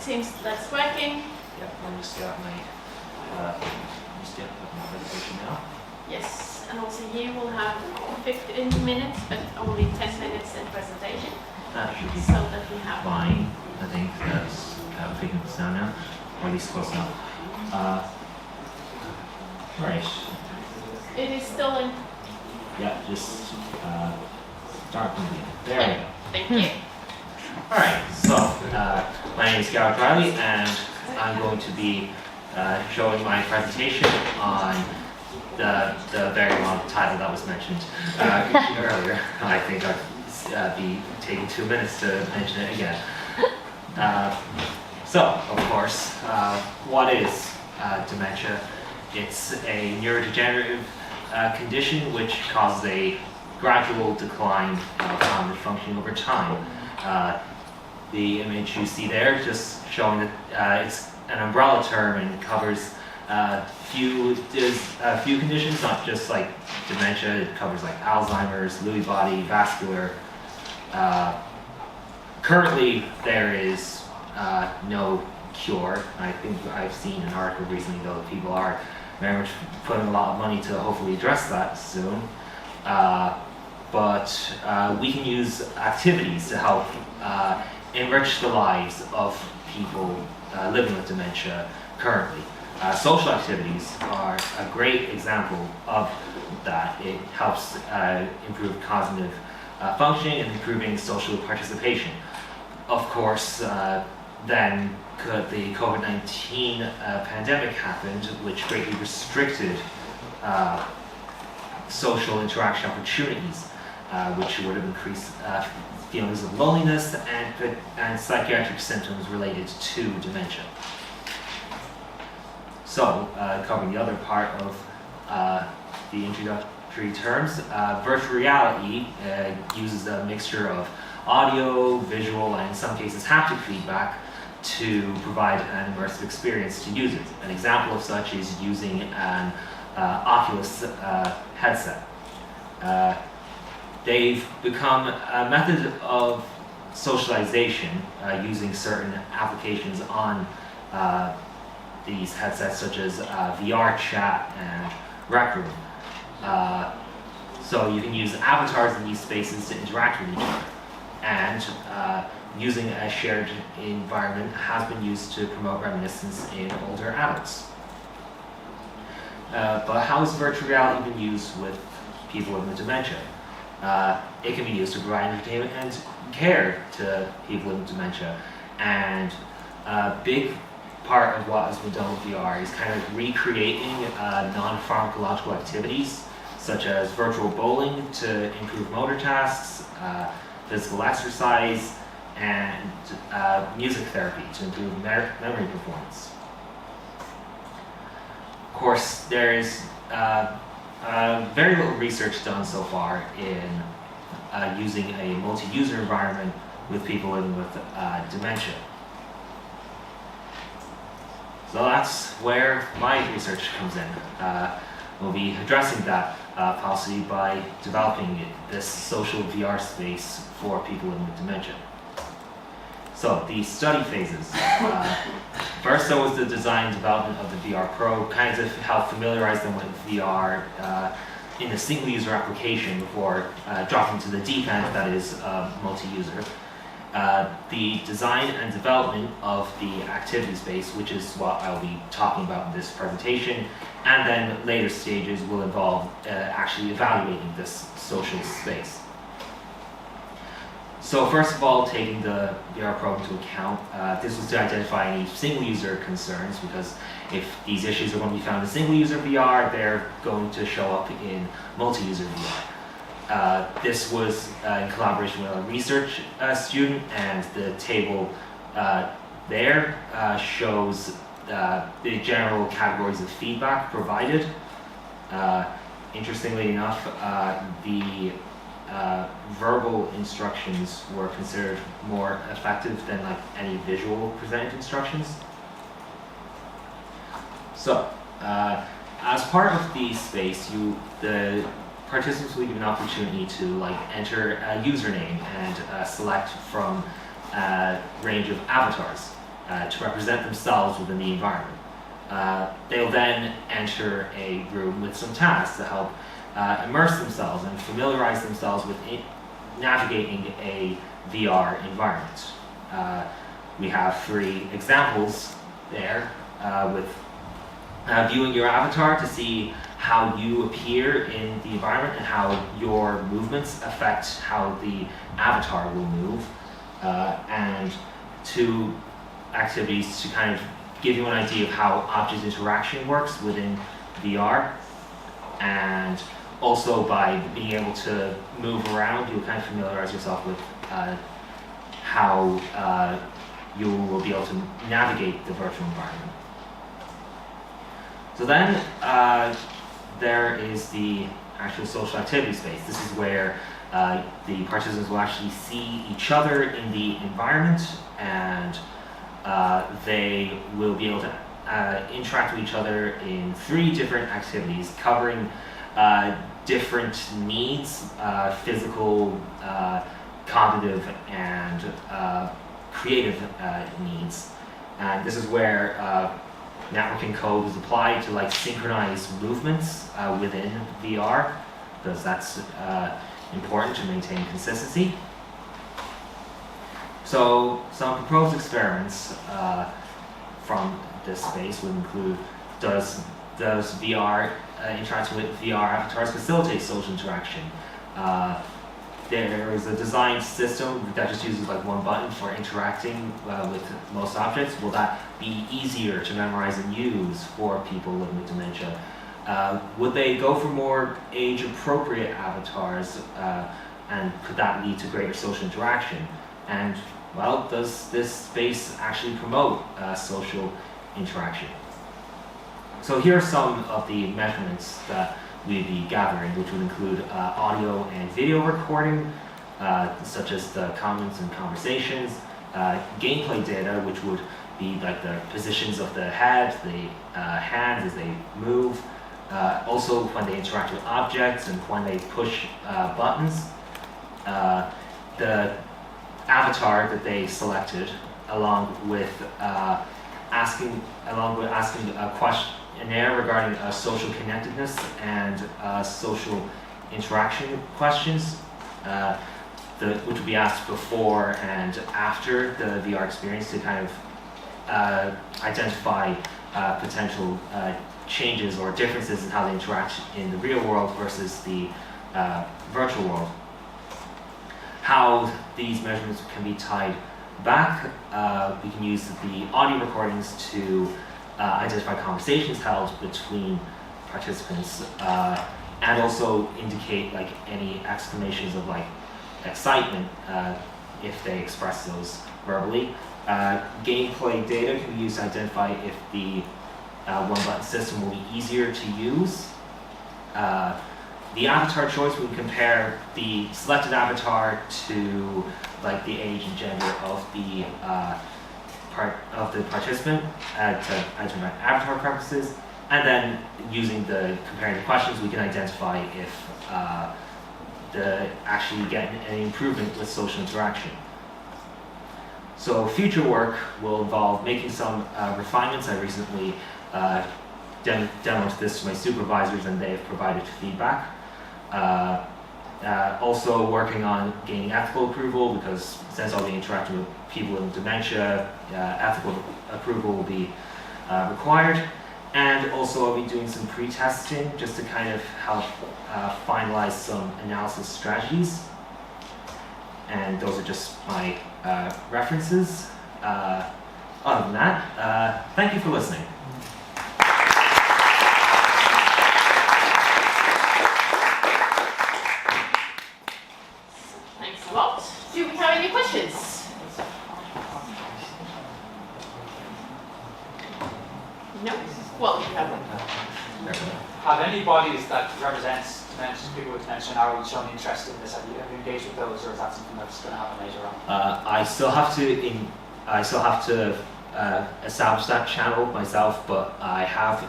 seems that's working. Yep, let me just get out my presentation now. Yes, and also here we'll have 15 minutes, but only 10 minutes in presentation. That should be So that we have fine. I think that's picking this down now, or at least close enough. Right. It is still in. Yeah, just start from here. There we go. Thank you. Alright, so my name is Gabriel-Miro and I'm going to be showing my presentation on the very long title that was mentioned earlier. I think I'd be taking 2 minutes to mention it again. So, of course, what is dementia? It's a neurodegenerative condition which causes a gradual decline of cognitive functioning over time. The image you see there just showing that it's an umbrella term and covers few conditions, not just like dementia. It covers like Alzheimer's, Lewy body, vascular. Currently, there is no cure. I think I've seen an article recently though that people are very much putting a lot of money to hopefully address that soon. But we can use activities to help enrich the lives of people living with dementia currently. Social activities are a great example of that. It helps improve cognitive functioning and improving social participation. Of course, then the COVID-19 pandemic happened, which greatly restricted social interaction opportunities, which would have increased feelings of loneliness and psychiatric symptoms related to dementia. So, covering the other part of the introductory terms, virtual reality uses a mixture of audio, visual, and in some cases haptic feedback to provide an immersive experience to users. An example of such is using an Oculus headset. They've become a method of socialization using certain applications on these headsets, such as VR chat and Rec Room. So you can use avatars in these spaces to interact with each other. And using a shared environment has been used to promote reminiscence in older adults. But how is virtual reality been used with people living with dementia? It can be used to provide entertainment and care to people living with dementia. And a big part of what has been done with VR is kind of recreating non-pharmacological activities, such as virtual bowling to improve motor tasks, physical exercise, and music therapy to improve memory performance. Of course, there is very little research done so far in using a multi-user environment with people living with dementia. So that's where my research comes in. We'll be addressing that policy by developing this social VR space for people living with dementia. So the study phases. First, there was the design and development of the VR Pro, kind of help familiarize them with VR in a single user application before dropping to the deep end, that is multi-user. The design and development of the activity space, which is what I'll be talking about in this presentation, and then later stages will involve actually evaluating this social space. So first of all, taking the VR Pro into account, this was to identify any single-user concerns, because if these issues are going to be found in single-user VR, they're going to show up in multi-user VR. This was in collaboration with a research student, and the table there shows the general categories of feedback provided. Interestingly enough, the verbal instructions were considered more effective than like any visual presented instructions. So, as part of the space, the participants will be given an opportunity to like enter a username and select from a range of avatars. to represent themselves within the environment. They'll then enter a room with some tasks to help immerse themselves and familiarize themselves with navigating a VR environment. We have 3 examples there with viewing your avatar to see how you appear in the environment and how your movements affect how the avatar will move, and 2 activities to kind of give you an idea of how object interaction works within VR. And also by being able to move around, you'll kind of familiarize yourself with how you will be able to navigate the virtual environment. So then there is the actual social activity space. This is where the participants will actually see each other in the environment, and they will be able to interact with each other in 3 different activities covering different needs, physical, cognitive, and creative needs. And this is where networking code is applied to like synchronize movements within VR, because that's important to maintain consistency. So some proposed experiments from this space would include, does VR interacting with VR avatars facilitate social interaction? There is a designed system that just uses like one button for interacting with most objects. Will that be easier to memorize and use for people living with dementia? Would they go for more age-appropriate avatars, and could that lead to greater social interaction? And well, does this space actually promote social interaction? So here are some of the measurements that we'd be gathering, which would include audio and video recording, such as the comments and conversations, gameplay data, which would be like the positions of the head, the hands as they move, also when they interact with objects and when they push buttons, the avatar that they selected, along with asking a questionnaire regarding social connectedness and social interaction questions, which would be asked before and after the VR experience to kind of identify potential changes or differences in how they interact in the real world versus the virtual world. How these measurements can be tied back, we can use the audio recordings to identify conversations held between participants, and also indicate like any exclamations of like excitement if they express those verbally. Gameplay data can be used to identify if the one-button system will be easier to use. The avatar choice would compare the selected avatar to like the age and gender of the participant to identify avatar preferences, and then using the comparing the questions, we can identify if the actually get an improvement with social interaction. So future work will involve making some refinements. I recently demoed this to my supervisors, and they have provided feedback. Also working on gaining ethical approval, because since I'll be interacting with people with dementia, ethical approval will be required. And also I'll be doing some pre-testing just to kind of help finalize some analysis strategies. And those are just my references. Other than that, thank you for listening. Thanks a lot. Do we have any questions? No? Well, you have one. Have any bodies that represents dementia, people with dementia now shown interest in this? Have you engaged with those, or is that something that's going to happen later on? I still have to establish that channel myself, but I have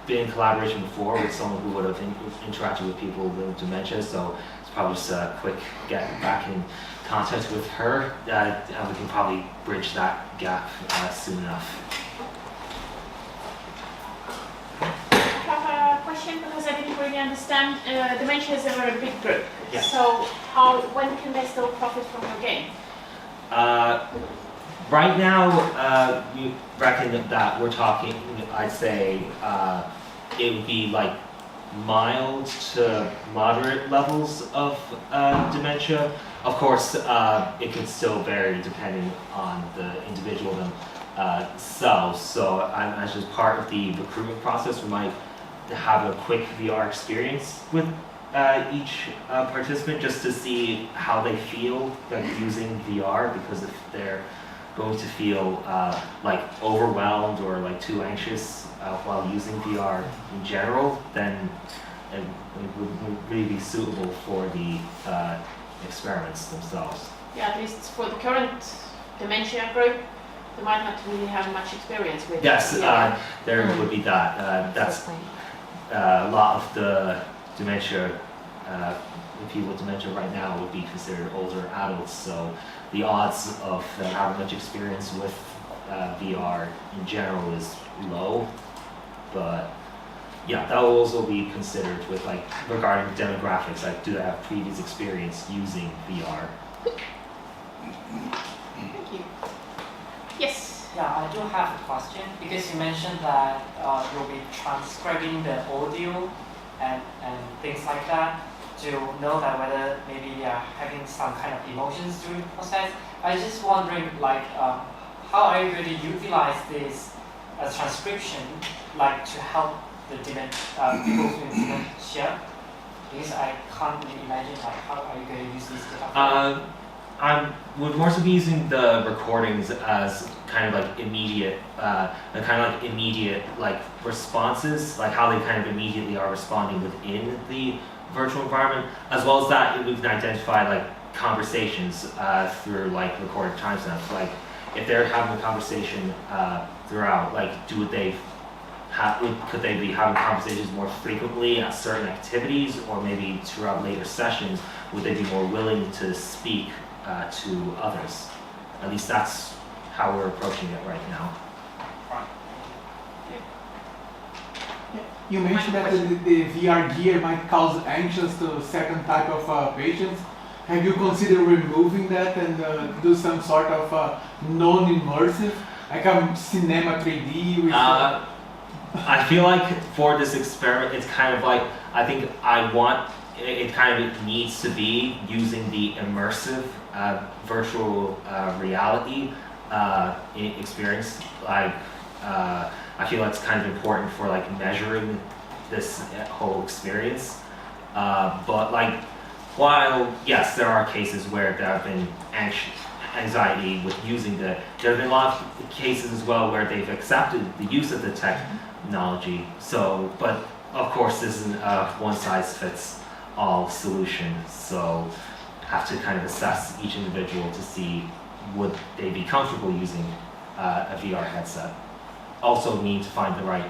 been in collaboration before with someone who would have interacted with people with dementia, so it's probably just a quick get back in contact with her, and we can probably bridge that gap soon enough. I have a question because I didn't really understand. Dementia is a very big group. Yes. So when can they still profit from your game? Right now, we reckon that we're talking, I'd say, it would be like mild to moderate levels of dementia. Of course, it can still vary depending on the individual themselves. So as part of the recruitment process, we might have a quick VR experience with each participant just to see how they feel like using VR, because if they're going to feel like overwhelmed or like too anxious while using VR in general, then it would really be suitable for the experiments themselves. Yeah, at least for the current dementia group, they might not really have much experience with Yes, VR. there would be that. That's a lot of the dementia, the people with dementia right now would be considered older adults, so the odds of them having much experience with VR in general is low. But yeah, that will also be considered with like regarding demographics, like do they have previous experience using VR? Thank you. Yes. Yeah, I do have a question because you mentioned that you'll be transcribing the audio and things like that to know that whether maybe they are having some kind of emotions during the process. I was just wondering, like, how are you going to utilize this transcription, like, to help the people with dementia? Because I can't really imagine, like, how are you going to use this data? I would more so be using the recordings as kind of like immediate, like responses, like how they kind of immediately are responding within the virtual environment, as well as that we can identify like conversations through like recorded timestamps. Like if they're having a conversation throughout, like could they be having conversations more frequently at certain activities, or maybe throughout later sessions, would they be more willing to speak to others? At least that's how we're approaching it right now. You mentioned that the VR gear might cause anxious to certain type of patients. Have you considered removing that and do some sort of non-immersive, like a cinema 3D? With I feel like for this experiment, it's kind of like, I think it kind of needs to be using the immersive virtual reality experience. Like, I feel it's kind of important for like measuring this whole experience. But like, while yes, there are cases where there have been anxiety with using there have been a lot of cases as well where they've accepted the use of the technology. So, but of course, this isn't a one-size-fits-all solution. So, have to kind of assess each individual to see would they be comfortable using a VR headset. Also need to find the right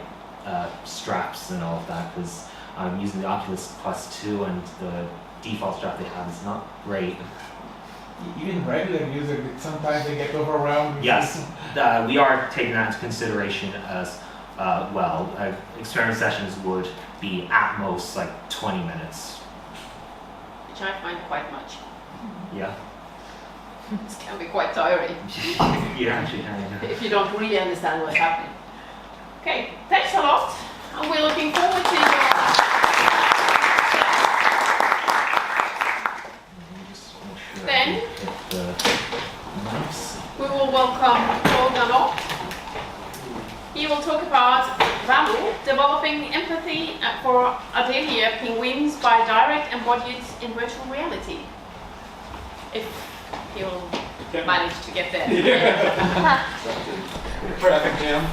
straps and all of that, because I'm using the Oculus Quest 2 and the default strap they have is not great. Even regular users, sometimes they get overwhelmed. Yes, we are taking that into consideration as well. Experiment sessions would be at most like 20 minutes. Which I find quite much. Yeah. It can be quite tiring Yeah, actually kind of. if you don't really understand what's happening. Okay, thanks a lot. And we're looking forward to your... Then we will welcome Paul Gallon. He will talk about Value, developing empathy for Adelia penguins by direct embodied in virtual reality. If he'll manage to get there. Perfect, Jim.